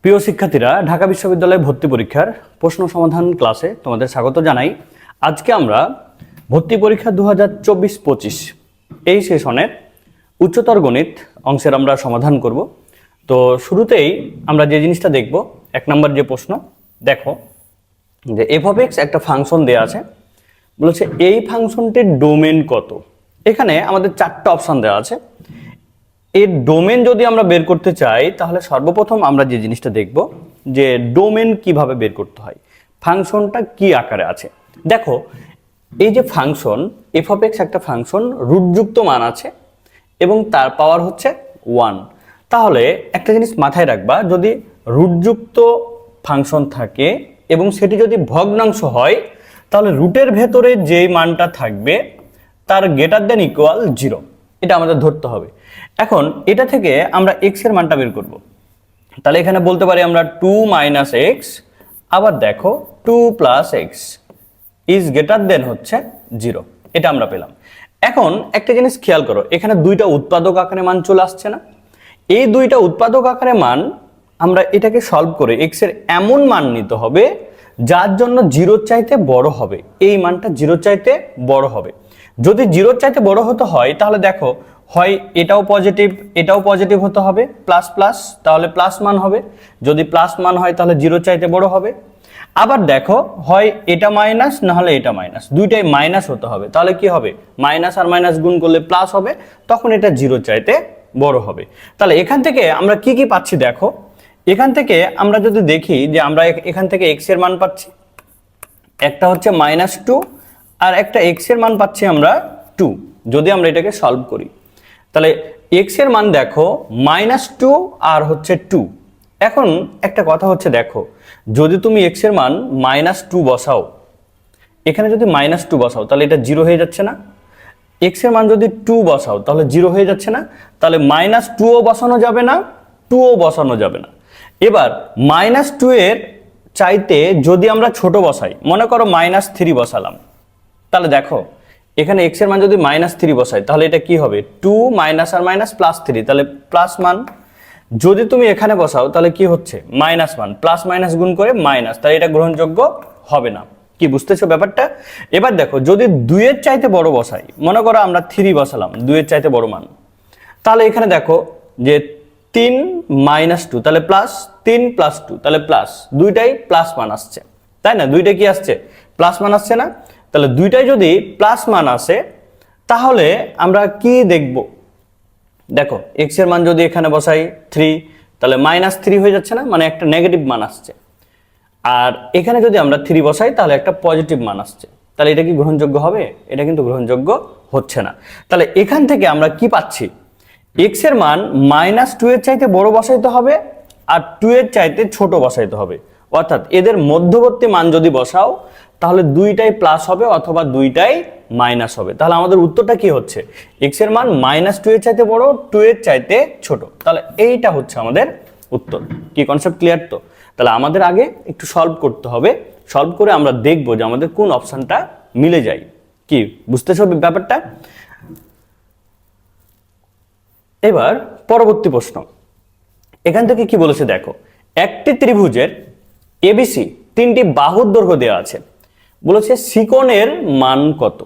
প্রিয় শিক্ষার্থীরা, ঢাকা বিশ্ববিদ্যালয়ে ভর্তি পরীক্ষার প্রশ্ন সমাধান ক্লাসে তোমাদের স্বাগত জানাই। আজকে আমরা ভর্তি পরীক্ষা 2024-25 এই সেশনের উচ্চতর গণিত অংশের আমরা সমাধান করব। তো শুরুতেই আমরা যে জিনিসটা দেখব, 1 নম্বর যে প্রশ্ন দেখো যে এফ অফ এক্স একটা ফাংশন দেওয়া আছে, বলেছে এই ফাংশনটির ডোমেন কত। এখানে আমাদের 4টা অপশন দেওয়া আছে। এর ডোমেন যদি আমরা বের করতে চাই তাহলে সর্বপ্রথম আমরা যে জিনিসটা দেখব যে ডোমেন কিভাবে বের করতে হয়, ফাংশনটা কি আকারে আছে। দেখো এই যে ফাংশন এফ অফ এক্স একটা ফাংশন, রুটযুক্ত মান আছে এবং তার পাওয়ার হচ্ছে 1। তাহলে একটা জিনিস মাথায় রাখবা, যদি রুটযুক্ত ফাংশন থাকে এবং সেটি যদি ভগ্নাংশ হয় তাহলে রুটের ভেতরে যেই মানটা থাকবে তার গ্রেটার দেন ইকুয়াল 0, এটা আমাদের ধরতে হবে। এখন এটা থেকে আমরা এক্স এর মানটা বের করব। তাহলে এখানে বলতে পারি আমরা 2 মাইনাস এক্স, আবার দেখো 2 plus x is greater than হচ্ছে 0, এটা আমরা পেলাম। এখন একটা জিনিস খেয়াল করো, এখানে দুইটা উৎপাদক আকারে মান চলে আসছে না? এই দুইটা উৎপাদক আকারে মান আমরা এটাকে সলভ করে এক্স এর এমন মান নিতে হবে যার জন্য 0 চাইতে বড় হবে, এই মানটা 0 চাইতে বড় হবে। যদি 0 চাইতে বড় হতে হয় তাহলে দেখো হয় এটাও পজিটিভ হতে হবে, প্লাস প্লাস, তাহলে প্লাস মান হবে। যদি প্লাস মান হয় তাহলে 0 চাইতে বড় হবে। আবার দেখো হয় এটা মাইনাস না হলে এটা মাইনাস, দুইটাই মাইনাস হতে হবে, তাহলে কি হবে মাইনাস আর মাইনাস গুণ করলে প্লাস হবে, তখন এটা 0 চাইতে বড় হবে। তাহলে এখান থেকে আমরা কি কি পাচ্ছি দেখো, এখান থেকে আমরা যদি দেখি যে আমরা এখান থেকে x এর মান পাচ্ছি, একটা হচ্ছে -2 আর একটা x এর মান পাচ্ছি আমরা 2। যদি আমরা এটাকে সলভ করি তাহলে x এর মান দেখো -2 আর হচ্ছে 2। এখন একটা কথা হচ্ছে দেখো, যদি তুমি x এর মান -2 বসাও, এখানে যদি -2 বসাও তাহলে এটা 0 হয়ে যাচ্ছে না? x এর মান যদি 2 বসাও তাহলে 0 হয়ে যাচ্ছে না? তাহলে -2ও বসানো যাবে না, 2ও বসানো যাবে না। এবার -2 এর চাইতে যদি আমরা ছোট বসাই, মনে করো -3 বসালাম, তাহলে দেখো এখানে x এর মান যদি -3 বসাই তাহলে এটা কি হবে 2 মাইনাস আর মাইনাস +3, তাহলে প্লাস মান। যদি তুমি এখানে বসাও তাহলে কি হচ্ছে -1, প্লাস মাইনাস গুণ করে মাইনাস, তাহলে এটা গ্রহণযোগ্য হবে না। কি বুঝতেছো ব্যাপারটা? এবার দেখো যদি 2 এর চাইতে বড় বসাই, মনে করো আমরা 3 বসালাম, 2 এর চাইতে বড় মান, তাহলে এখানে দেখো যে 3 - 2 তাহলে প্লাস, 3 + 2 তাহলে প্লাস, দুইটাই প্লাস মান আসছে, তাই না? দুইটা কি আসছে প্লাস মান আসছে না? তাহলে দুইটাই যদি প্লাস মান আসে তাহলে আমরা কি দেখব, দেখো x এর মান যদি এখানে বসাই 3 তাহলে -3 হয়ে যাচ্ছে না, মানে একটা নেগেটিভ মান আসছে। আর এখানে যদি আমরা 3 বসাই তাহলে একটা পজিটিভ মান আসছে, তাহলে এটা কি গ্রহণযোগ্য হবে? এটা কিন্তু গ্রহণযোগ্য হচ্ছে না। তাহলে এখান থেকে আমরা কি পাচ্ছি, x এর মান -2 এর চাইতে বড় বসাইতে হবে আর 2 এর চাইতে ছোট বসাইতে হবে, অর্থাৎ এদের মধ্যবর্তী মান যদি বসাও তাহলে দুইটাই প্লাস হবে অথবা দুইটাই মাইনাস হবে। তাহলে আমাদের উত্তরটা কি হচ্ছে, x এর মান -2 এর চাইতে বড়, 2 এর চাইতে ছোট। তাহলে এইটা হচ্ছে আমাদের উত্তর। কি কনসেপ্ট ক্লিয়ার তো? তাহলে আমাদের আগে একটু সলভ করতে হবে, সলভ করে আমরা দেখব যে আমাদের কোন অপশনটা মিলে যায়। কি বুঝতেছো ব্যাপারটা? এবার পরবর্তী প্রশ্ন, এখান থেকে কি বলেছে দেখো, একটি ত্রিভুজের এবিসি 3টি বাহুর দৈর্ঘ্য দেওয়া আছে, বলেছে সিকোণের মান কত।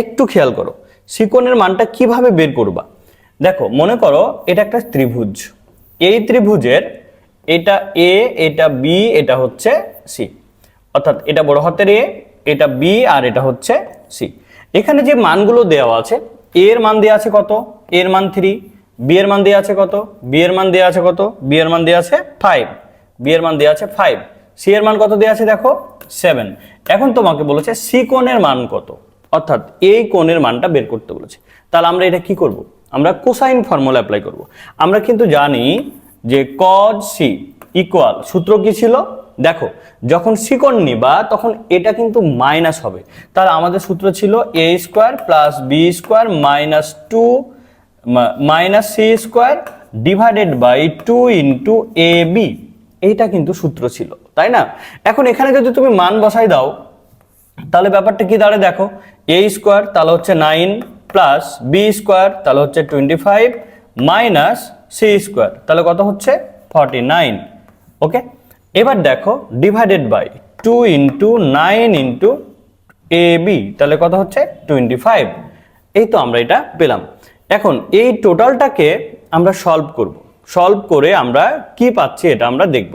একটু খেয়াল করো সিকোণের মানটা কিভাবে বের করবা। দেখো মনে করো এটা একটা ত্রিভুজ, এই ত্রিভুজের এটা এ, এটা বি, এটা হচ্ছে সি, অর্থাৎ এটা বড় হাতের এ, এটা বি আর এটা হচ্ছে সি। এখানে যে মানগুলো দেওয়া আছে, এ এর মান দেওয়া আছে কত, এ এর মান 3, বি এর মান দেওয়া আছে কত, বি এর মান দেওয়া আছে কত, বি এর মান দেওয়া আছে 5, বি এর মান দেওয়া আছে 5, সি এর মান কত দেওয়া আছে দেখো 7। এখন তোমাকে বলেছে সি কোণের মান কত, অর্থাৎ এই কোণের মানটা বের করতে বলেছে। তাহলে আমরা এটা কি করব, আমরা কোসাইন ফর্মুলা অ্যাপ্লাই করব। আমরা কিন্তু জানি যে cos c ইকুয়াল, সূত্র কি ছিল দেখো, যখন সি কোণ নিবা তখন এটা কিন্তু মাইনাস হবে, তাহলে আমাদের সূত্র ছিল a² + b² - c² divided by 2 × ab, এইটা কিন্তু সূত্র ছিল, তাই না? এখন এখানে যদি তুমি মান বসাই দাও তাহলে ব্যাপারটা কি দাঁড়ায় দেখো, a² তাহলে হচ্ছে 9 প্লাস b² তাহলে হচ্ছে 25 মাইনাস c² তাহলে কত হচ্ছে 49। ওকে, এবার দেখো divided by 2 into 9 into AB, তাহলে কত হচ্ছে 25। এই তো আমরা এটা পেলাম। এখন এই টোটালটাকে আমরা সলভ করে আমরা কি পাচ্ছি এটা আমরা দেখব।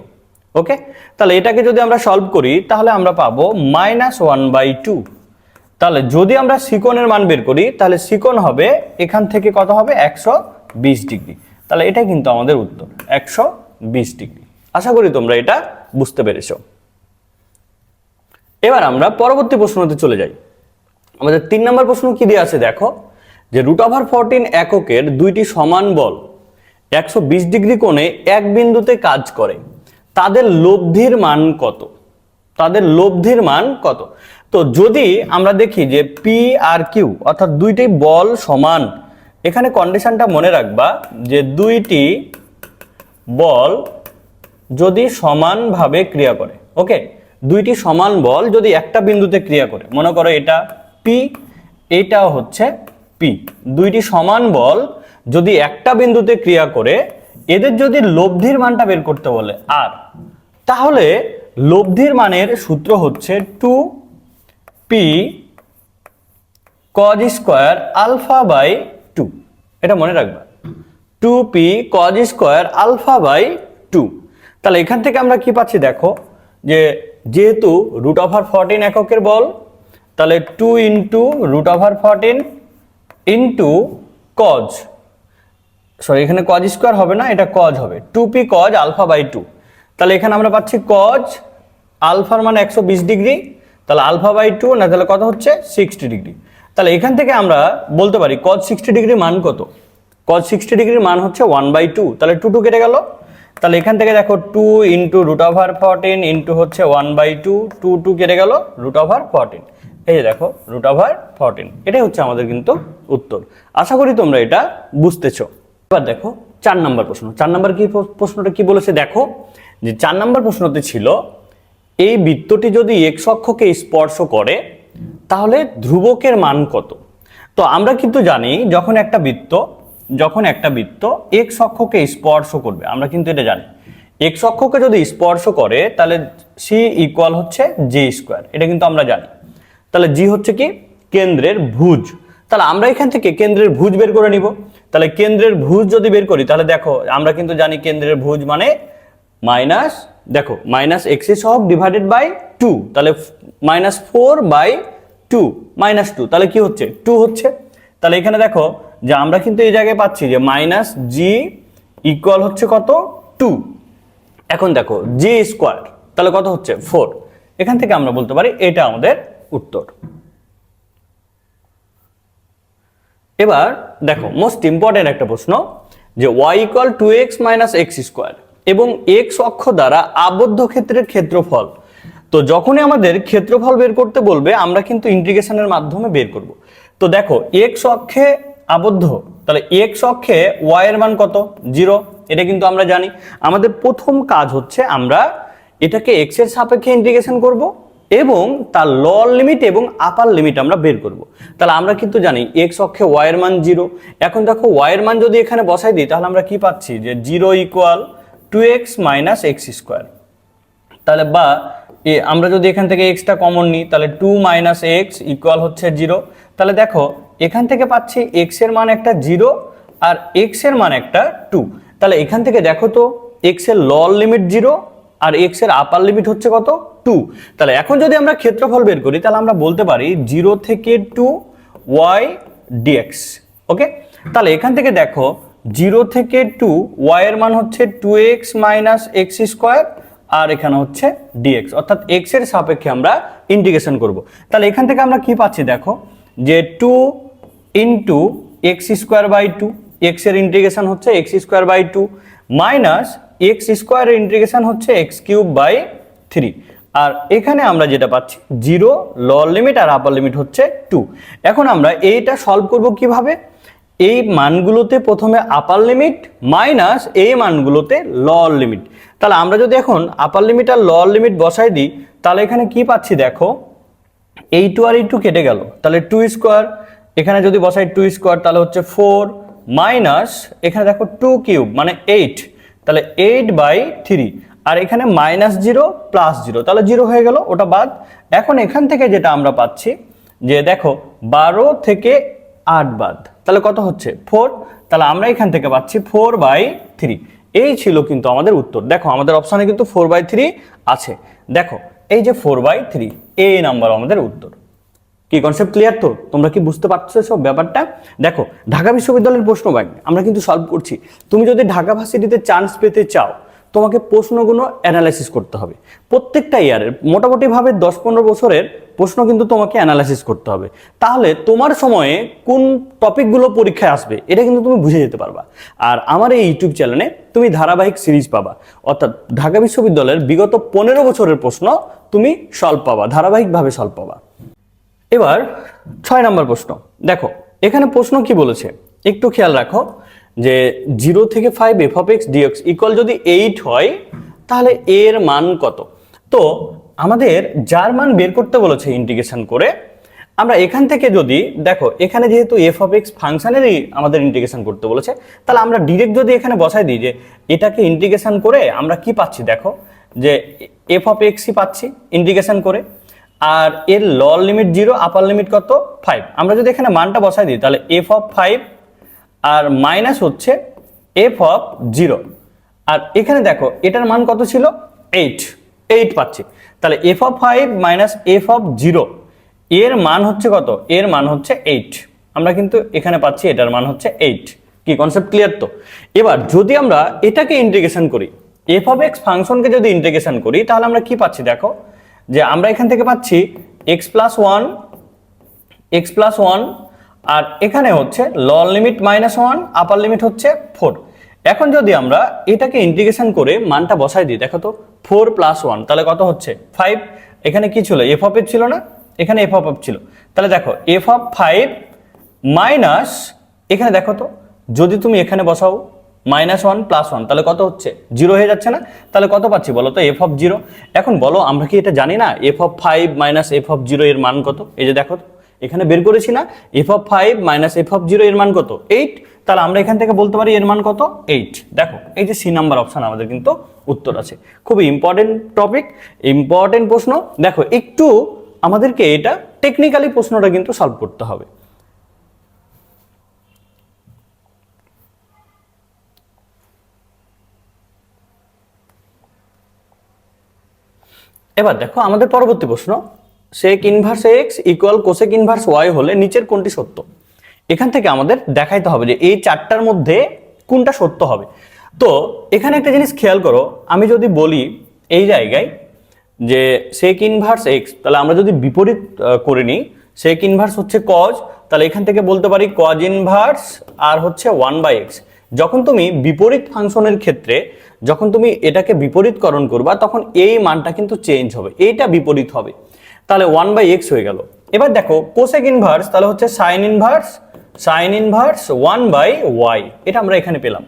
ওকে, তাহলে এটাকে যদি আমরা সলভ করি তাহলে আমরা পাবো -1/2। তাহলে যদি আমরা সিকোণের মান বের করি তাহলে সিকোণ হবে এখান থেকে কত হবে 120 ডিগ্রি। তাহলে এটাই কিন্তু আমাদের উত্তর 120 ডিগ্রি। আশা করি তোমরা এটা বুঝতে পেরেছো। এবার আমরা পরবর্তী প্রশ্নতে চলে যাই। আমাদের 3 নম্বর প্রশ্ন কি দিয়ে আছে দেখো, যে √14 এককের দুইটি সমান বল 120 ডিগ্রি কোণে এক বিন্দুতে কাজ করে, তাদের লব্ধির মান কত? তো যদি আমরা দেখি যে পি আর কিউ অর্থাৎ দুইটি বল সমান, এখানে কন্ডিশনটা মনে রাখবা যে দুইটি বল যদি সমানভাবে ক্রিয়া করে, ওকে, দুইটি সমান বল যদি একটা বিন্দুতে ক্রিয়া করে, মনে করো এটা পি, এটাও হচ্ছে পি, দুইটি সমান বল যদি একটা বিন্দুতে ক্রিয়া করে, এদের যদি লব্ধির মানটা বের করতে বলে আর, তাহলে লব্ধির মানের সূত্র হচ্ছে 2p cos square alpha by 2। এটা মনে রাখবা, 2p cos square alpha by 2। তাহলে এখান থেকে আমরা কি পাচ্ছি দেখো, যে যেহেতু √14 এককের বল, তাহলে 2 ইন্টু √14 ইন্টু cos, সরি এখানে cos স্কয়ার হবে না, এটা cos হবে, 2p cos আলফা বাই 2। তাহলে এখানে আমরা পাচ্ছি cos আলফার মান 120 ডিগ্রি, তাহলে আলফা বাই 2 না, তাহলে কত হচ্ছে 60 ডিগ্রি। তাহলে এখান থেকে আমরা বলতে পারি cos 60 ডিগ্রির মান কত, cos 60 ডিগ্রির মান হচ্ছে 1/2, তাহলে 2 কেটে গেল। তাহলে এখান থেকে দেখো 2 ইন্টু √14 ইন্টু হচ্ছে 1/2, 2 কেটে গেল √14, এই যে দেখো √14, এটাই হচ্ছে আমাদের কিন্তু উত্তর। আশা করি তোমরা এটা বুঝতেছো। এবার দেখো 4 নম্বর প্রশ্ন। 4 নম্বর কি প্রশ্নটা কি বলেছে দেখো, যে 4 নম্বর প্রশ্নতে ছিল এই বৃত্তটি যদি x অক্ষকে স্পর্শ করে তাহলে ধ্রুবকের মান কত। তো আমরা কিন্তু জানি যখন একটা বৃত্ত x অক্ষকে স্পর্শ করবে, আমরা কিন্তু এটা জানি x অক্ষকে যদি স্পর্শ করে তাহলে c ইকুয়াল হচ্ছে j স্কয়ার, এটা কিন্তু আমরা জানি। তাহলে জি হচ্ছে কি কেন্দ্রের ভুজ, তাহলে আমরা এখান থেকে কেন্দ্রের ভুজ বের করে নিব। তাহলে কেন্দ্রের ভুজ যদি বের করি তাহলে দেখো আমরা কিন্তু জানি কেন্দ্রের ভুজ মানে মাইনাস, দেখো মাইনাস x সহগ ডিভাইডেড বাই 2, তাহলে -4/2 -2, তাহলে কি হচ্ছে 2 হচ্ছে। তাহলে এখানে দেখো যে আমরা কিন্তু এই জায়গায় পাচ্ছি যে -g ইকুয়াল হচ্ছে কত 2। এখন দেখো g স্কয়ার, তাহলে কত হচ্ছে 4। এখান থেকে আমরা বলতে পারি এটা আমাদের উত্তর। এবার দেখো মোস্ট ইম্পর্টেন্ট একটা প্রশ্ন, যে y equal 2x - x square এবং x অক্ষ দ্বারা আবদ্ধ ক্ষেত্রের ক্ষেত্রফল। তো যখনই আমাদের ক্ষেত্রফল বের করতে বলবে আমরা কিন্তু ইন্টিগ্রেশনের মাধ্যমে বের করব। তো দেখো x অক্ষে আবদ্ধ, তাহলে x অক্ষে y এর মান কত 0, এটা কিন্তু আমরা জানি। আমাদের প্রথম কাজ হচ্ছে আমরা এটাকে x এর সাপেক্ষে ইন্টিগ্রেশন করব এবং তার লোয়ার লিমিট এবং আপার লিমিট আমরা বের করব। তাহলে আমরা কিন্তু জানি x অক্ষে y এর মান 0। এখন দেখো y এর মান যদি এখানে বসাই দিই তাহলে আমরা কি পাচ্ছি যে 0 ইকুয়াল 2x - x স্কয়ার। তাহলে বা আমরা যদি এখান থেকে x টা কমন নিই তাহলে 2 - x ইকুয়াল হচ্ছে 0। তাহলে দেখো এখান থেকে পাচ্ছি x এর মান একটা 0 আর x এর মান একটা 2। তাহলে এখান থেকে দেখো তো x এর লোয়ার লিমিট 0 আর x এর আপার লিমিট হচ্ছে কত 2। তাহলে এখন যদি আমরা ক্ষেত্রফল বের করি তাহলে আমরা বলতে পারি 0 থেকে 2 y dx। ওকে, তাহলে এখান থেকে দেখো 0 থেকে 2 y এর মান হচ্ছে 2x - x স্কয়ার আর এখানে হচ্ছে dx, অর্থাৎ x এর সাপেক্ষে আমরা ইন্টিগ্রেশন করব। তাহলে এখান থেকে আমরা কি পাচ্ছি দেখো যে 2 into x square by 2, x এর ইন্টিগ্রেশন হচ্ছে x square by 2 minus x স্কয়ারের ইন্টিগ্রেশন হচ্ছে x কিউব বাই 3। আর এখানে আমরা যেটা পাচ্ছি 0 লোয়ার লিমিট আর আপার লিমিট হচ্ছে 2। এখন আমরা এইটা সলভ করব কিভাবে, এই মানগুলোতে প্রথমে আপার লিমিট মাইনাস এই মানগুলোতে লোয়ার লিমিট। তাহলে আমরা যদি এখন আপার লিমিট আর লোয়ার লিমিট বসাই দিই তাহলে এখানে কি পাচ্ছি দেখো এই 2 আর এই 2 কেটে গেল, তাহলে 2 স্কয়ার, এখানে যদি বসাই 2 স্কয়ার তাহলে হচ্ছে 4 মাইনাস এখানে দেখো 2 কিউব মানে 8, তাহলে 8/3 আর এখানে -0 +0, তাহলে 0 হয়ে গেল, ওটা বাদ। এখন এখান থেকে যেটা আমরা পাচ্ছি যে দেখো 12 থেকে 8 বাদ, তাহলে কত হচ্ছে 4, তাহলে আমরা এখান থেকে পাচ্ছি 4/3। এই ছিল কিন্তু আমাদের উত্তর। দেখো আমাদের অপশনে কিন্তু 4/3 আছে, দেখো এই যে 4/3, এই নাম্বার আমাদের উত্তর। কি কনসেপ্ট ক্লিয়ার? তো তোমরা কি বুঝতে পারছো সব ব্যাপারটা? দেখো ঢাকা বিশ্ববিদ্যালয়ের প্রশ্ন ব্যাংক আমরা কিন্তু সলভ করছি। তুমি যদি ঢাকা ভার্সিটিতে চান্স পেতে চাও, তোমাকে প্রশ্নগুলো অ্যানালাইসিস করতে হবে। প্রত্যেকটা ইয়ারের মোটামুটিভাবে 10-15 বছরের প্রশ্ন কিন্তু তোমাকে অ্যানালাইসিস করতে হবে। তাহলে তোমার সময়ে কোন টপিকগুলো পরীক্ষায় আসবে এটা কিন্তু তুমি বুঝে যেতে পারবা। আর আমার এই ইউটিউব চ্যানেলে তুমি ধারাবাহিক সিরিজ পাবা, অর্থাৎ ঢাকা বিশ্ববিদ্যালয়ের বিগত 15 বছরের প্রশ্ন তুমি সলভ পাবা, ধারাবাহিকভাবে সলভ পাবা। এবার 6 নম্বর প্রশ্ন দেখো, এখানে প্রশ্ন কি বলেছে একটু খেয়াল রাখো যে 0 থেকে 5 f(x) dx ইকুয়াল যদি 8 হয় তাহলে এর মান কত? তো আমাদের যার মান বের করতে বলেছে ইন্টিগ্রেশন করে, আমরা এখান থেকে যদি দেখো এখানে যেহেতু f(x) ফাংশনেরই আমাদের ইন্টিগ্রেশন করতে বলেছে, তাহলে আমরা ডিরেক্ট যদি এখানে বসাই দিই যে এটাকে ইন্টিগ্রেশন করে আমরা কি পাচ্ছি, দেখো যে f(x)ই পাচ্ছি ইন্টিগ্রেশন করে, আর এর লোয়ার লিমিট 0, আপার লিমিট কত 5। আমরা যদি এখানে মানটা বসাই দিই তাহলে f(5) আর মাইনাস হচ্ছে f(0), আর এখানে দেখো এটার মান কত ছিল 8 পাচ্ছি, তাহলে f(5) মাইনাস f(0) এর মান হচ্ছে কত? এর মান হচ্ছে 8। আমরা কিন্তু এখানে পাচ্ছি এটার মান হচ্ছে 8। কি কনসেপ্ট ক্লিয়ার? তো এবার যদি আমরা এটাকে ইন্টিগ্রেশন করি, f(x) ফাংশনকে যদি ইন্টিগ্রেশন করি তাহলে আমরা কি পাচ্ছি, দেখো যে আমরা এখান থেকে পাচ্ছি x+1 আর এখানে হচ্ছে লোয়ার লিমিট -1, আপার লিমিট হচ্ছে 4। এখন যদি আমরা এটাকে ইন্টিগ্রেশন করে মানটা বসাই দিই, দেখো তো 4 + 1 তাহলে কত হচ্ছে 5। এখানে কি ছিল? f(x) ছিল না, এখানে f(x) ছিল, তাহলে দেখো f(5) মাইনাস এখানে দেখো তো যদি তুমি এখানে বসাও -1 + 1 তাহলে কত হচ্ছে 0 হয়ে যাচ্ছে না? তাহলে কত পাচ্ছি বলো তো f(0)। এখন বলো আমরা কি এটা জানি না f(5) মাইনাস f(0) এর মান কত? এই যে দেখো এখানে বের করেছি না, f(5) মাইনাস f(0) এর মান কত 8, তাহলে আমরা এখান থেকে বলতে পারি এর মান কত 8। দেখো এই যে সি নাম্বার অপশন আমাদের কিন্তু উত্তর আছে। খুবই ইম্পর্টেন্ট টপিক, ইম্পর্টেন্ট প্রশ্ন। দেখো একটু আমাদেরকে এটা টেকনিক্যালি প্রশ্নটা কিন্তু সলভ করতে হবে। এবার দেখো আমাদের পরবর্তী প্রশ্ন, sec inverse x equal cosec inverse y হলে নিচের কোনটি সত্য? এখান থেকে আমাদের দেখাইতে হবে যে এই চারটার মধ্যে কোনটা সত্য হবে। তো এখানে একটা জিনিস খেয়াল করো, আমি যদি বলি এই জায়গায় যে sec ইনভার্স x, তাহলে আমরা যদি বিপরীত করে নিই, sec ইনভার্স হচ্ছে cos, তাহলে এখান থেকে বলতে পারি cos ইনভার্স আর হচ্ছে 1/x। যখন তুমি বিপরীত ফাংশনের ক্ষেত্রে যখন তুমি এটাকে বিপরীতকরণ করবা তখন এই মানটা কিন্তু চেঞ্জ হবে, এইটা বিপরীত হবে, তাহলে 1/x হয়ে গেল। এবার দেখো কোসেক ইনভার্স তাহলে হচ্ছে sin ইনভার্স 1/y, এটা আমরা এখানে পেলাম।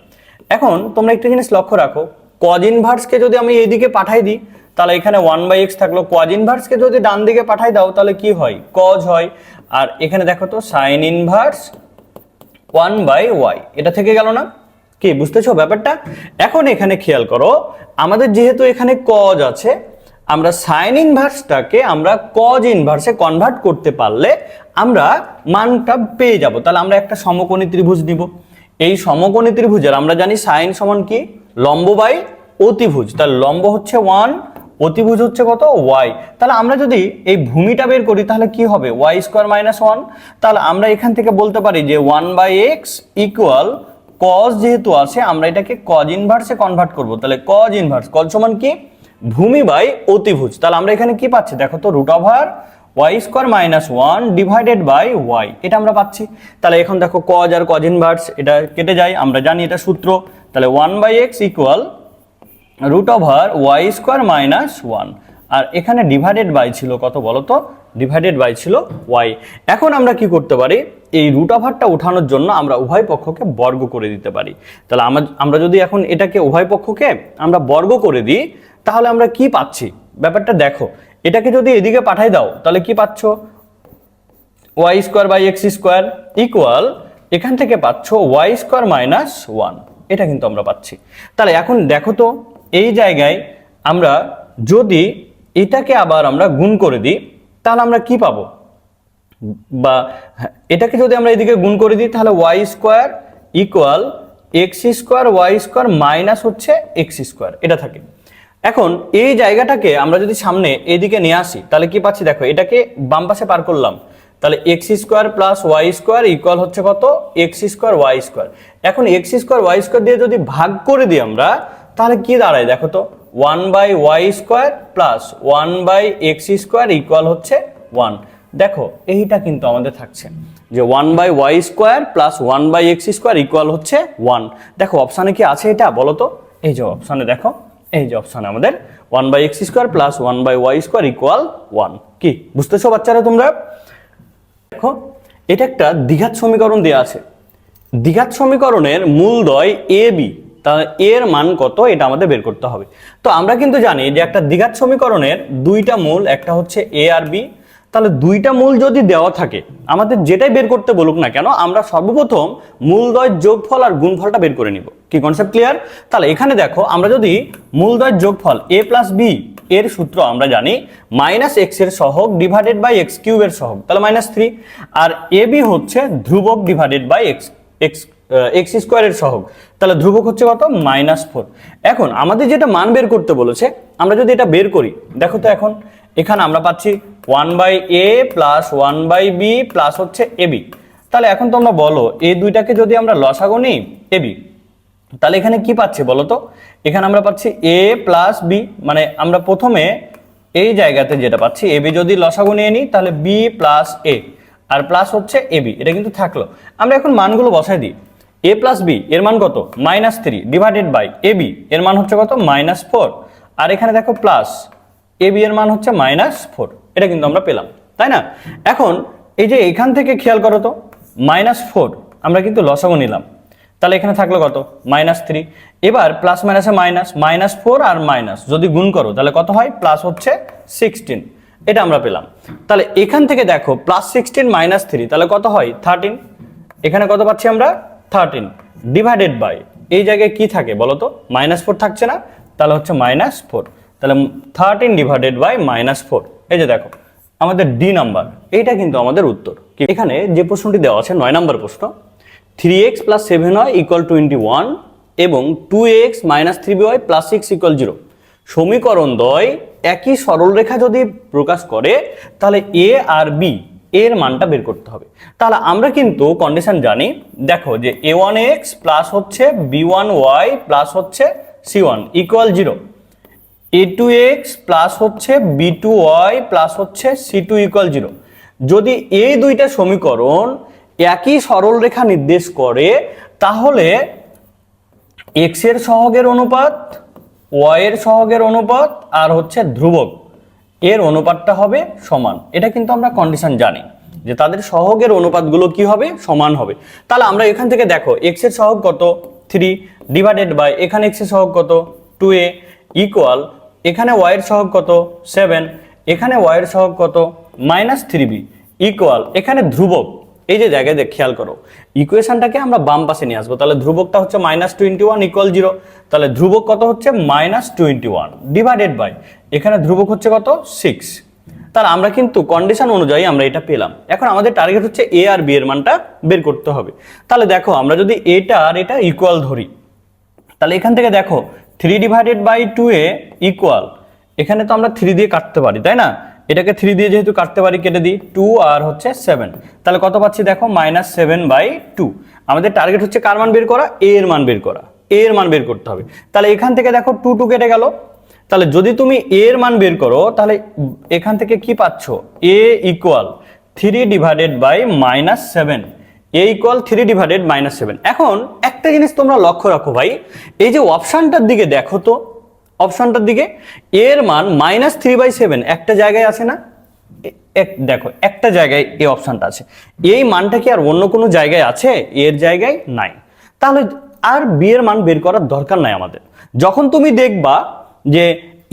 এখন তোমরা একটা জিনিস লক্ষ্য রাখো, cos ইনভার্সকে যদি আমি এইদিকে পাঠাই দিই তাহলে এখানে 1/x থাকলো, cos ইনভার্সকে যদি ডান দিকে পাঠাই দাও তাহলে কি হয় cos হয়, আর এখানে দেখো তো sin ইনভার্স 1/y, এটা থেকে গেল না? কি বুঝতেছো ব্যাপারটা? এখন এখানে খেয়াল করো, আমাদের যেহেতু এখানে cos আছে, আমরা sin ইনভার্সটাকে আমরা cos ইনভার্সে কনভার্ট করতে পারলে আমরা মানটা পেয়ে যাব। তাহলে আমরা একটা সমকোণী ত্রিভুজ নিব, এই সমকোণী ত্রিভুজের আমরা জানি sin সমান কি লম্ব বাই অতিভুজ, তাহলে লম্ব হচ্ছে 1, অতিভুজ হচ্ছে কত y। তাহলে আমরা যদি এই ভূমিটা বের করি তাহলে কি হবে y² - 1, তাহলে আমরা এখান থেকে বলতে পারি যে 1/x ইকুয়াল cos, যেহেতু আছে আমরা এটাকে cos ইনভার্সে কনভার্ট করব, তাহলে cos ইনভার্স cos সমান কি ভূমি বাই অতিভুজ, তাহলে আমরা এখানে কি পাচ্ছি দেখো তো √y² - 1 ডিভাইডেড বাই y, এটা আমরা পাচ্ছি। তাহলে এখন দেখো cos আর cos ইনভার্স এটা কেটে যায়, আমরা জানি এটা সূত্র, তাহলে 1/x ইকুয়াল √y² - 1, আর এখানে ডিভাইডেড বাই ছিল কত বলো তো, ডিভাইডেড বাই ছিল y। এখন আমরা কি করতে পারি, এই √টা উঠানোর জন্য আমরা উভয় পক্ষকে বর্গ করে দিতে পারি। তাহলে আমরা যদি এখন এটাকে উভয় পক্ষকে আমরা বর্গ করে দিই তাহলে আমরা কি পাচ্ছি ব্যাপারটা দেখো, এটাকে যদি এদিকে পাঠাই দাও তাহলে কি পাচ্ছ y² / x² ইকুয়াল এখান থেকে পাচ্ছ y² - 1, এটা কিন্তু আমরা পাচ্ছি। তাহলে এখন দেখো তো এই জায়গায় আমরা যদি এটাকে আবার আমরা গুণ করে দিই তাহলে আমরা কি পাবো, বা এটাকে যদি আমরা এদিকে গুণ করে দিই তাহলে Y square equal X square Y square minus হচ্ছে এক্স স্কোয়ার এটা থাকে। এখন এই জায়গাটাকে আমরা যদি সামনে এদিকে নিয়ে আসি তাহলে কি পাচ্ছি, দেখো এটাকে বাম পাশে পার করলাম, তাহলে X square plus Y square equal হচ্ছে কত, এক্স স্কোয়ার ওয়াই স্কোয়ার। এখন এক্স স্কোয়ার ওয়াই স্কোয়ার দিয়ে যদি ভাগ করে দিই আমরা তাহলে কি দাঁড়ায় দেখো তো, 1/y square plus 1/x square equal হচ্ছে 1। দেখো এইটা কিন্তু আমাদের থাকছে যে 1/y square plus 1/x square equal হচ্ছে 1। দেখো অপশানে কি আছে এটা বলো তো, এই যে অপশানে দেখো, এই যে অপশানে আমাদের 1/x square plus 1/y square equal 1। কি বুঝতেছো বাচ্চারা তোমরা? দেখো এটা একটা দ্বিঘাত সমীকরণ দেওয়া আছে, দ্বিঘাত সমীকরণের মূলদ্বয় এ বি, তাহলে এর মান কত এটা আমাদের বের করতে হবে। তো আমরা কিন্তু জানি যে একটা দ্বিঘাত সমীকরণের দুইটা মূল, একটা হচ্ছে এ আর বি, তাহলে দুইটা মূল যদি দেওয়া থাকে আমাদের যেটাই বের করতে বলুক না কেন আমরা সর্বপ্রথম মূলদ্বয়ের যোগফল আর গুণফলটা বের করে নিব। কি কনসেপ্ট ক্লিয়ার? তাহলে এখানে দেখো আমরা যদি মূলদ্বয়ের যোগফল এ প্লাস বি এর সূত্র আমরা জানি মাইনাস এক্স এর সহগ ডিভাইডেড বাই এক্স কিউবের সহগ, তাহলে -3, আর এ বি হচ্ছে ধ্রুবক ডিভাইডেড বাই এক্স স্কোয়ারের সহগ, তাহলে ধ্রুবক হচ্ছে কত, -4। এখন আমাদের যেটা মান বের করতে বলেছে আমরা যদি এটা বের করি দেখো তো, এখন এখানে আমরা পাচ্ছি 1/a প্লাস 1/b প্লাস হচ্ছে ab। তাহলে এখন তোমরা বলো এই দুইটাকে যদি আমরা লসাগু নিই ab, তাহলে এখানে কি পাচ্ছি বলো তো, এখানে আমরা পাচ্ছি a প্লাস b, মানে আমরা প্রথমে এই জায়গাতে যেটা পাচ্ছি ab যদি লসাগু নিয়ে নিই তাহলে b প্লাস a আর প্লাস হচ্ছে ab, এটা কিন্তু থাকলো। আমরা এখন মানগুলো বসাই দিই, a প্লাস b এর মান কত, -3 ডিভাইডেড বাই ab এর মান হচ্ছে কত, -4, আর এখানে দেখো প্লাস ab এর মান হচ্ছে -4, এটা কিন্তু আমরা পেলাম, তাই না? এখন এই যে এখান থেকে খেয়াল করো তো, -4 আমরা কিন্তু লসাগু নিলাম, তাহলে এখানে থাকলো কত, -3। এবার প্লাস মাইনাসে মাইনাস, -4 আর মাইনাস যদি গুণ করো তাহলে কত হয়, প্লাস হচ্ছে 16, এটা আমরা পেলাম। তাহলে এখান থেকে দেখো +16 -3 তাহলে কত হয়, 13। এখানে কত পাচ্ছি আমরা, 13 ডিভাইডেড বাই এই জায়গায় কি থাকে বলো তো, -4 থাকছে না, তাহলে হচ্ছে -4, তাহলে 13 ডিভাইডেড বাই -4। এই যে দেখো আমাদের ডি নাম্বার, এইটা কিন্তু আমাদের উত্তর। এখানে যে প্রশ্নটি দেওয়া আছে 9 নম্বর প্রশ্ন, 3x + 7y = 21 এবং 2x - 3by + 6 = 0 সমীকরণ দ্বয় একই সরলরেখা যদি প্রকাশ করে তাহলে এ আর বি এর মানটা বের করতে হবে। তাহলে আমরা কিন্তু কন্ডিশন জানি, দেখো যে a1x প্লাস হচ্ছে b1y প্লাস হচ্ছে c1 = 0, a2x প্লাস হচ্ছে b2y প্লাস হচ্ছে c2 = 0। যদি এই দুইটা সমীকরণ একই সরলরেখা নির্দেশ করে তাহলে x এর সহগের অনুপাত, y এর সহগের অনুপাত আর হচ্ছে ধ্রুবক এর অনুপাতটা হবে সমান। এটা কিন্তু আমরা কন্ডিশন জানি যে তাদের সহগের অনুপাতগুলো কি হবে, সমান হবে। তাহলে আমরা এখান থেকে দেখো x এর সহগ কত, 3 ডিভাইডেড বাই এখানে x এর সহগ কত, 2a ইকুয়াল এখানে y এর সহগ কত, 7, এখানে y এর সহগ কত, -3b ইকুয়াল এখানে ধ্রুবক এই যে জায়গায় খেয়াল করো ইকুয়েশনটাকে আমরা বাম পাশে নিয়ে আসবো, তাহলে ধ্রুবকটা হচ্ছে -21 = 0, তাহলে ধ্রুবক কত হচ্ছে, -21 ডিভাইডেড বাই এখানে ধ্রুবক হচ্ছে কত, 6। তাহলে আমরা কিন্তু কন্ডিশন অনুযায়ী আমরা এটা পেলাম। এখন আমাদের টার্গেট হচ্ছে এ আর বি এর মানটা বের করতে হবে। তাহলে দেখো আমরা যদি এটা আর এটা ইকুয়াল ধরি তাহলে এখান থেকে দেখো 3 ডিভাইডেড বাই 2a ইকুয়াল, এখানে তো আমরা 3 দিয়ে কাটতে পারি তাই না, এটাকে 3 দিয়ে যেহেতু কাটতে পারি কেটে দিই, 2 আর হচ্ছে 7, তাহলে কত পাচ্ছি দেখো, -7/2। আমাদের টার্গেট হচ্ছে কার মান বের করা, এ এর মান বের করা, এ এর মান বের করতে হবে। তাহলে এখান থেকে দেখো 2 কেটে গেল, তাহলে যদি তুমি এ এর মান বের করো তাহলে এখান থেকে কি পাচ্ছ, a = 3 divided by -7, a = 3 divided -7। এখন একটা জিনিস তোমরা লক্ষ্য রাখো ভাই, এই যে অপশনটার দিকে দেখো তো, অপশনটার দিকে এর মান -3/7 একটা জায়গায় আছে না, দেখো একটা জায়গায় এই অপশনটা আছে, এই মানটা কি আর অন্য কোনো জায়গায় আছে, এর জায়গায় নাই। তাহলে আর বি এর মান বের করার দরকার নাই আমাদের। যখন তুমি দেখবা যে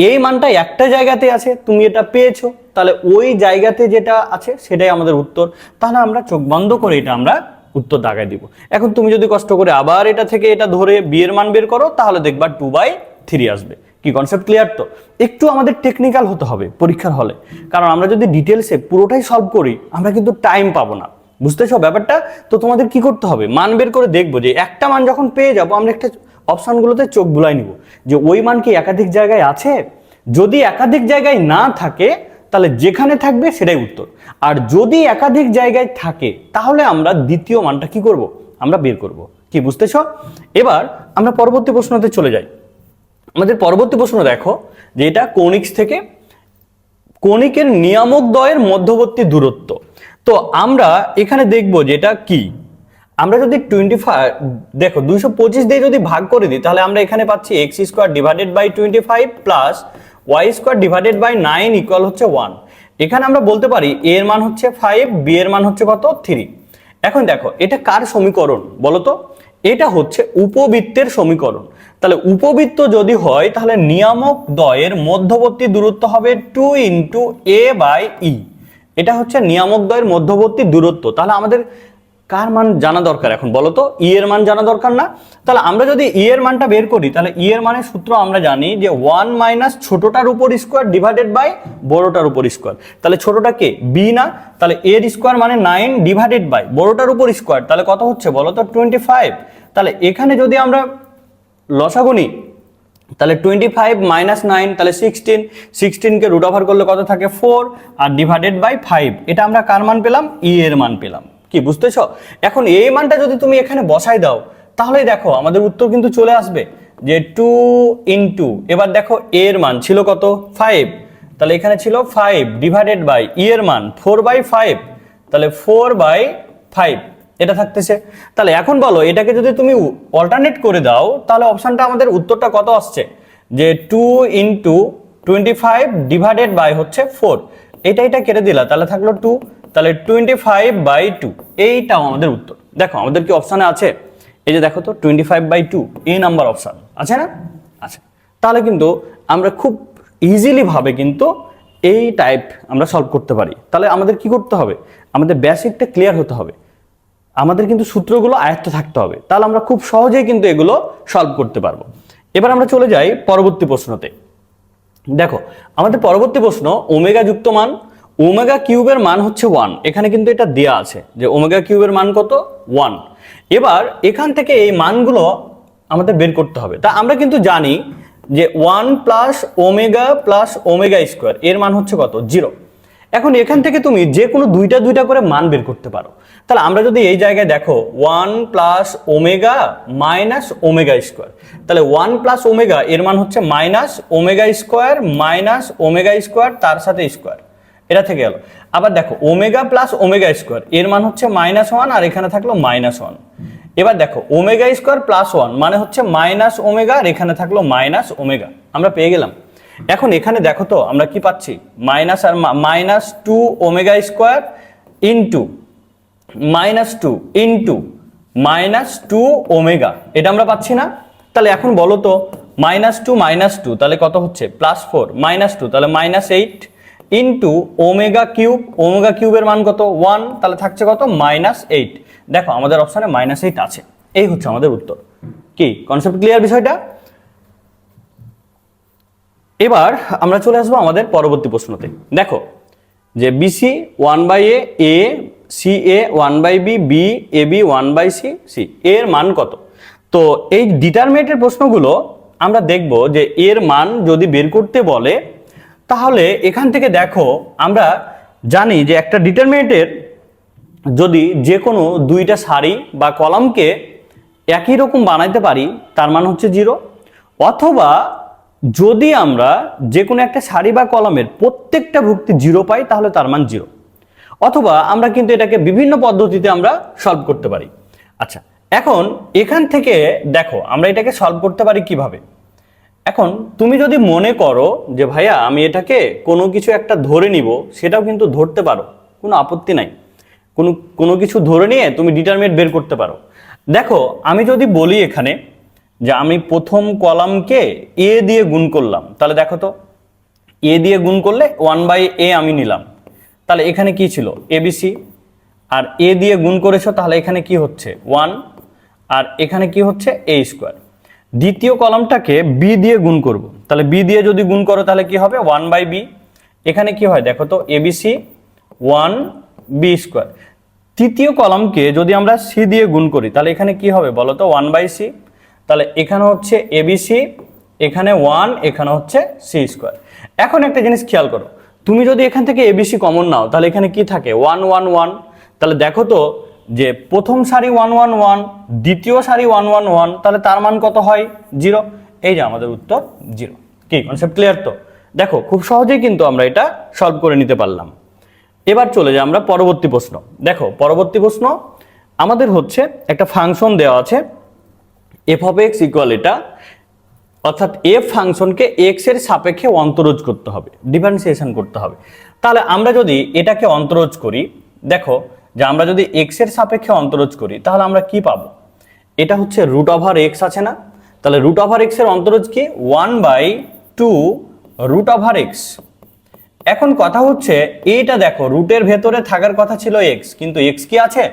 এই মানটা একটা জায়গাতে আছে, তুমি এটা পেয়েছো, তাহলে ওই জায়গাতে যেটা আছে সেটাই আমাদের উত্তর। তাহলে আমরা চোখ বন্ধ করে এটা আমরা উত্তর দাগায় দিব। এখন তুমি যদি কষ্ট করে আবার এটা থেকে এটা ধরে বি এর মান বের করো তাহলে দেখবা 2/3 আসবে। কি কনসেপ্ট ক্লিয়ার? তো একটু আমাদের টেকনিক্যাল হতে হবে পরীক্ষার হলে, কারণ আমরা যদি ডিটেলসে পুরোটাই সলভ করি আমরা কিন্তু টাইম পাবো না। বুঝতেছো ব্যাপারটা? তো তোমাদের কি করতে হবে, মান বের করে দেখবো যে একটা মান যখন পেয়ে যাবো আমরা একটা অপশনগুলোতে চোখ বুলাই নিব যে ওই মান কি একাধিক জায়গায় আছে। যদি একাধিক জায়গায় না থাকে তাহলে যেখানে থাকবে সেটাই উত্তর, আর যদি একাধিক জায়গায় থাকে তাহলে আমরা দ্বিতীয় মানটা কি করব, আমরা বের করব। কি বুঝতেছ? এবার আমরা পরবর্তী প্রশ্নতে চলে যাই। আমাদের পরবর্তী প্রশ্ন দেখো যে এটা কৌণিক থেকে কৌণিকের নিয়ামক দ্বয়ের মধ্যবর্তী দূরত্ব। তো আমরা এখানে দেখব যে এটা কি। আমরা যদি 25 দেখো 225 দিয়ে যদি ভাগ করে দিই তাহলে আমরা এখানে পাচ্ছি x square divided by 25 plus y square divided by 9 equal হচ্ছে 1। এখানে আমরা বলতে পারি a এর মান হচ্ছে 5, b এর মান হচ্ছে কত 3। এখন দেখো এটা কার সমীকরণ বলো তো? এটা হচ্ছে উপবৃত্তের সমীকরণ। তাহলে উপবৃত্ত যদি হয় তাহলে নিয়ামক দ্বয়ের মধ্যবর্তী দূরত্ব হবে 2 ইন্টু a বাই e। এটা হচ্ছে নিয়ামক দ্বয়ের মধ্যবর্তী দূরত্ব। তাহলে আমাদের কার মান জানা দরকার এখন বলো তো? ই এর মান জানা দরকার না? তাহলে আমরা যদি ই এর মানটা বের করি তাহলে ই এর মানের সূত্র আমরা জানি যে 1 মাইনাস ছোটটার উপর স্কোয়ার ডিভাইডেড বাই বড়টার উপর স্কোয়ার। তাহলে ছোটটা কে? বি না? তাহলে এর স্কোয়ার মানে 9 ডিভাইডেড বাই বড়টার উপর স্কোয়ার, তাহলে কত হচ্ছে বলো তো? 25। তাহলে এখানে যদি আমরা লসাগু নিই তাহলে 25 মাইনাস 9 তাহলে 16 কে রুট ওভার করলে কত থাকে 4 আর ডিভাইডেড বাই 5। এটা আমরা কার মান পেলাম? ই এর মান পেলাম। কি বুঝতেছো? এখন এই মানটা যদি তুমি এখানে বসাই দাও তাহলেই দেখো আমাদের উত্তর কিন্তু চলে আসবে যে 2 ইন্টু, এবার দেখো এর মান ছিল কত 5, তাহলে এখানে ছিল 5 ডিভাইডেড বাই ই এর মান 4/5, তাহলে 4/5 এটা থাকতেছে। তাহলে এখন বলো এটাকে যদি তুমি অল্টারনেট করে দাও তাহলে অপশনটা আমাদের উত্তরটা কত আসছে যে 2 ইন্টু 25 ডিভাইডেড বাই হচ্ছে 4। এটা কেটে দিলা তাহলে থাকলো 2, তাহলে 25/2 এইটাও আমাদের উত্তর। দেখো আমাদের কি অপশানে আছে? এই যে দেখো তো 25/2 এই নাম্বার অপশান আছে না? আচ্ছা, তাহলে কিন্তু আমরা খুব ইজিলি ভাবে কিন্তু এই টাইপ আমরা সলভ করতে পারি। তাহলে আমাদের কি করতে হবে? আমাদের বেসিকটা ক্লিয়ার হতে হবে, আমাদের কিন্তু সূত্রগুলো আয়ত্ত থাকতে হবে, তাহলে আমরা খুব সহজেই কিন্তু এগুলো সলভ করতে পারবো। এবার আমরা চলে যাই পরবর্তী প্রশ্নতে। দেখো আমাদের পরবর্তী প্রশ্ন ওমেগা যুক্ত মান, ওমেগা কিউবের মান হচ্ছে 1। এখানে কিন্তু এটা দেয়া আছে যে ওমেগা কিউবের মান কত 1। এবার এখান থেকে এই মানগুলো আমাদের বের করতে হবে। তা আমরা কিন্তু জানি যে 1 প্লাস ওমেগা স্কোয়ার এর মান হচ্ছে কত 0। এখন এখান থেকে তুমি যে কোনো দুইটা করে মান বের করতে পারো। তাহলে আমরা যদি এই জায়গায় দেখো 1 plus omega minus omega square, তাহলে 1 প্লাস ওমেগা এর মান হচ্ছে মাইনাস ওমেগা স্কোয়ার তার সাথে স্কোয়ার, এটা থেকে গেল। আবার দেখো ওমেগা প্লাস ওমেগা স্কোয়ার এর মান হচ্ছে -1 আর এখানে থাকলো -1। এবার দেখো ওমেগা স্কোয়ার প্লাস 1 মানে হচ্ছে মাইনাস ওমেগা আর এখানে থাকলো মাইনাস ওমেগা, আমরা পেয়ে গেলাম। এখন এখানে দেখো তো আমরা কি পাচ্ছি, মাইনাস আর -2 ওমেগা স্কোয়ার ইন্টু -2 ওমেগা, এটা আমরা পাচ্ছি না? তাহলে এখন বলো তো -2 তাহলে কত হচ্ছে +4 -2 তাহলে -8 ইন্টু ওমেগা কিউবের মান কত 1, তাহলে থাকছে কত -8। দেখো আমাদের অপশনে -8 আছে। এই হচ্ছে আমাদের উত্তর। কি কনসেপ্ট ক্লিয়ার বিষয়টা? এবার আমরা চলে আসবো আমাদের পরবর্তী প্রশ্নতে। দেখো যে BC 1/a, A C A 1/b, B A B 1/c, C এর মান কত? তো এই ডিটারমিনেন্টের প্রশ্নগুলো আমরা দেখব যে এর মান যদি বের করতে বলে তাহলে এখান থেকে দেখো আমরা জানি যে একটা ডিটারমিনেন্টের যদি যে কোনো দুইটা সারি বা কলামকে একই রকম বানাইতে পারি তার মান হচ্ছে 0, অথবা যদি আমরা যে কোনো একটা সারি বা কলামের প্রত্যেকটা ভুক্তি 0 পাই তাহলে তার মান 0, অথবা আমরা কিন্তু এটাকে বিভিন্ন পদ্ধতিতে আমরা সলভ করতে পারি। আচ্ছা, এখন এখান থেকে দেখো আমরা এটাকে সলভ করতে পারি কিভাবে। এখন তুমি যদি মনে করো যে ভাইয়া আমি এটাকে কোনো কিছু একটা ধরে নিব, সেটাও কিন্তু ধরতে পারো, কোনো আপত্তি নাই। কোনো কিছু ধরে নিয়ে তুমি ডিটারমিনেন্ট বের করতে পারো। দেখো আমি যদি বলি এখানে যে আমি প্রথম কলামকে এ দিয়ে গুণ করলাম, তাহলে দেখো তো এ দিয়ে গুণ করলে 1/a আমি নিলাম, তাহলে এখানে কি ছিল এবিসি, আর এ দিয়ে গুণ করেছো তাহলে এখানে কি হচ্ছে 1 আর এখানে কি হচ্ছে a স্কোয়ার। দ্বিতীয় কলামটাকে বি দিয়ে গুণ করব, তাহলে বি দিয়ে যদি গুণ করো তাহলে কি হবে 1/b। এখানে কি হয় দেখো তো এবিসি 1b স্কোয়ার। তৃতীয় কলামকে যদি আমরা সি দিয়ে গুণ করি তাহলে এখানে কি হবে বলো তো 1/c। তাহলে এখানে হচ্ছে এবিসি, এখানে 1, এখানে হচ্ছে সি স্কোয়ার। এখন একটা জিনিস খেয়াল করো, তুমি যদি এখান থেকে এবিসি কমন নাও তাহলে এখানে কি থাকে 1 1 1। তাহলে দেখো তো যে প্রথম সারি 1 1 1, দ্বিতীয় সারি 1 1 1, তাহলে তার মান কত হয় 0। এই যে আমাদের উত্তর 0। কি কনসেপ্ট ক্লিয়ার? তো দেখো খুব সহজেই কিন্তু আমরা এটা সলভ করে নিতে পারলাম। এবার চলে যাই আমরা পরবর্তী প্রশ্ন। দেখো পরবর্তী প্রশ্ন আমাদের হচ্ছে একটা ফাংশন দেওয়া আছে এফ অফ এক্স ইকুয়াল এটা, অর্থাৎ এফ ফাংশনকে এক্স এর সাপেক্ষে অন্তরজ করতে হবে, ডিফারেন্সিয়েশন করতে হবে। তাহলে আমরা যদি এটাকে অন্তরজ করি, দেখো যে আমরা যদি এক্স এর সাপেক্ষে অন্তরজ করি তাহলে আমরা কি পাবো? এটা হচ্ছে রুট ওভার এক্স আছে না, তাহলে রুট ওভার এক্স এর অন্তরজ কি 1/2 রুট ওভার এক্স। এখন কথা হচ্ছে এইটা দেখো রুটের ভেতরে থাকার কথা ছিল এক্স, কিন্তু এক্স কি আছে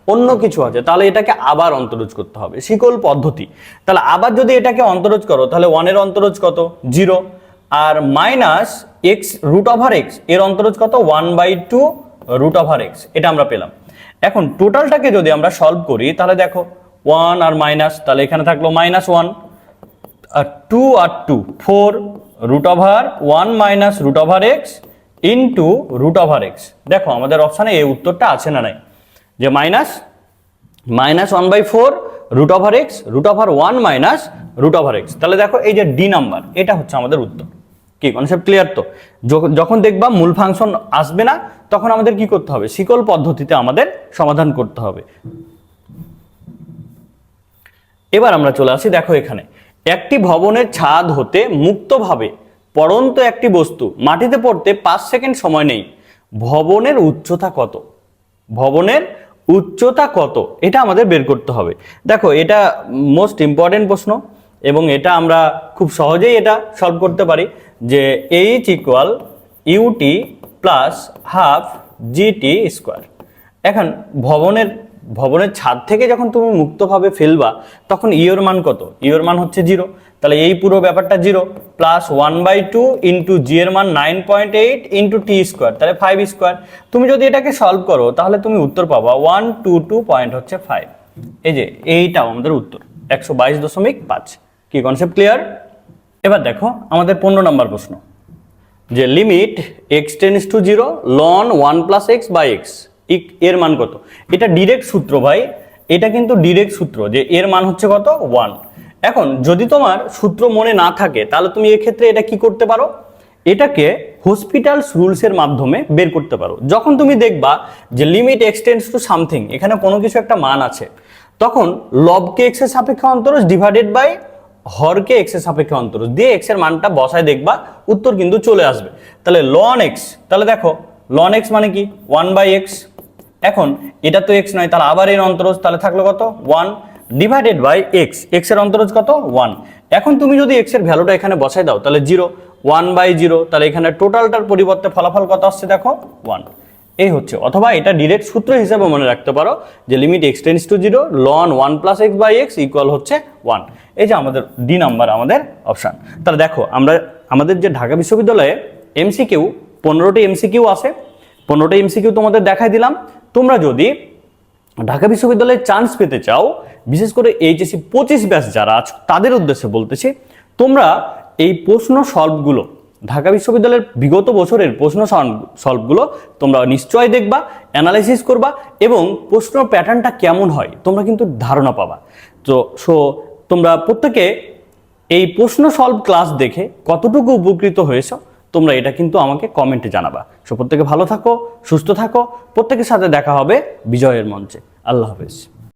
অন্য কিছু আছে, তাহলে এটাকে আবার অন্তরজ করতে হবে, শিকল পদ্ধতি। তাহলে আবার যদি এটাকে অন্তরজ করো তাহলে 1 এর অন্তরজ কত 0, আর minus X root over X এর অন্তরজ কত 1/2 রুট ওভার এক্স, এটা আমরা পেলাম। এখন টোটালটাকে যদি আমরা সলভ করি তাহলে দেখো 1 আর মাইনাস, তাহলে এখানে থাকলো -1 আর 2 আর 2 4 root over 1 minus root over X into root over X. দেখো আমাদের অপশানে এই উত্তরটা আছে না নাই, যে -1/4 root over X root over 1 minus root over X. তাহলে দেখো এই যে ডি নাম্বার, এটা হচ্ছে আমাদের উত্তর। কি কনসেপ্ট ক্লিয়ার? তো যখন দেখবা মূল ফাংশন আসবে না তখন আমাদের কি করতে হবে, শিকল পদ্ধতিতে আমাদের সমাধান করতে হবে। এবার আমরা চলে আসি, দেখো এখানে একটি ভবনের ছাদ হতে মুক্তভাবে পড়ন্ত একটি বস্তু মাটিতে পড়তে 5 সেকেন্ড সময় নেই, ভবনের উচ্চতা কত? ভবনের উচ্চতা কত এটা আমাদের বের করতে হবে। দেখো এটা মোস্ট ইম্পর্টেন্ট প্রশ্ন এবং এটা আমরা খুব সহজেই এটা সলভ করতে পারি, যে H equal UT plus half GT square. এখন ভবনের ছাদ থেকে যখন তুমি মুক্তভাবে ফেলবা তখন ইউর মান কত? ইউর মান হচ্ছে 0, তাহলে এই পুরো ব্যাপারটা 0 প্লাস 1/2 ইন্টু জি এর মান 9.8 ইন্টু টি স্কোয়ার, তাহলে 5 স্কোয়ার। তুমি যদি এটাকে সলভ করো তাহলে তুমি উত্তর পাবা 122.5। এই যে এইটাও আমাদের উত্তর 122.5। কি কনসেপ্ট ক্লিয়ার? এবার দেখো আমাদের 15 নম্বর প্রশ্ন, যে লিমিট এক্স টেন্ডস টু 0 লন 1 প্লাস এক্স বাই এক্স এর মান কত? এটা ডিরেক্ট সূত্র ভাই, এটা কিন্তু ডিরেক্ট সূত্র যে এর মান হচ্ছে কত 1। এখন যদি তোমার সূত্র মনে না থাকে তাহলে তুমি এক্ষেত্রে এটা কি করতে পারো, এটাকে হসপিটালস রুলসের মাধ্যমে বের করতে পারো। যখন তুমি দেখবা যে limit X tends to something, এখানে কোনো কিছু একটা মান আছে, তখন লবকে এক্স এর সাপেক্ষে অন্তরজ ডিভাইডেড বাই হরকে এক্স এর সাপেক্ষে অন্তরজ দিয়ে এক্স এর মানটা বসায় দেখবা উত্তর কিন্তু চলে আসবে। তাহলে লন এক্স, তাহলে দেখো লন এক্স মানে কি 1/x। এখন এটা তো এক্স নয়, তাহলে আবার এর অন্তরজ, তাহলে থাকলো কত 1 ডিভাইডেড বাই এক্স, এক্স এর অন্তরজ কত 1। এখন তুমি যদি এক্স এর ভ্যালুটা এখানে বসাই দাও তাহলে 0 1/0, তাহলে এখানে টোটালটার পরিবর্তে ফলাফল কত আসছে দেখো 1। এই হচ্ছে, অথবা এটা ডিরেক্ট সূত্র হিসেবে মনে রাখতে পারো যে লিমিট এক্স টেন্ডস টু 0 লন 1 plus X by X equal হচ্ছে 1। এই যে আমাদের ডি নাম্বার আমাদের অপশান। তাহলে দেখো আমাদের যে ঢাকা বিশ্ববিদ্যালয়ে এমসিকিউ 15টি এমসিকিউ আছে, 15টি এমসিকিউ তোমাদের দেখাই দিলাম। তোমরা যদি ঢাকা বিশ্ববিদ্যালয়ে চান্স পেতে চাও, বিশেষ করে এইচএসসি 25 ব্যাচ যারা আছো তাদের উদ্দেশ্যে বলতেছি, তোমরা এই প্রশ্ন সলভগুলো ঢাকা বিশ্ববিদ্যালয়ের বিগত বছরের প্রশ্ন সলভগুলো তোমরা নিশ্চয়ই দেখবা, অ্যানালাইসিস করবা এবং প্রশ্ন প্যাটার্নটা কেমন হয় তোমরা কিন্তু ধারণা পাবা। তো তোমরা প্রত্যেকে এই প্রশ্ন সলভ ক্লাস দেখে কতটুকু উপকৃত হয়েছো তোমরা এটা কিন্তু আমাকে কমেন্টে জানাবা। প্রত্যেকে ভালো থাকো, সুস্থ থাকো, প্রত্যেকের সাথে দেখা হবে বিজয়ের মঞ্চে। আল্লাহ হাফেজ।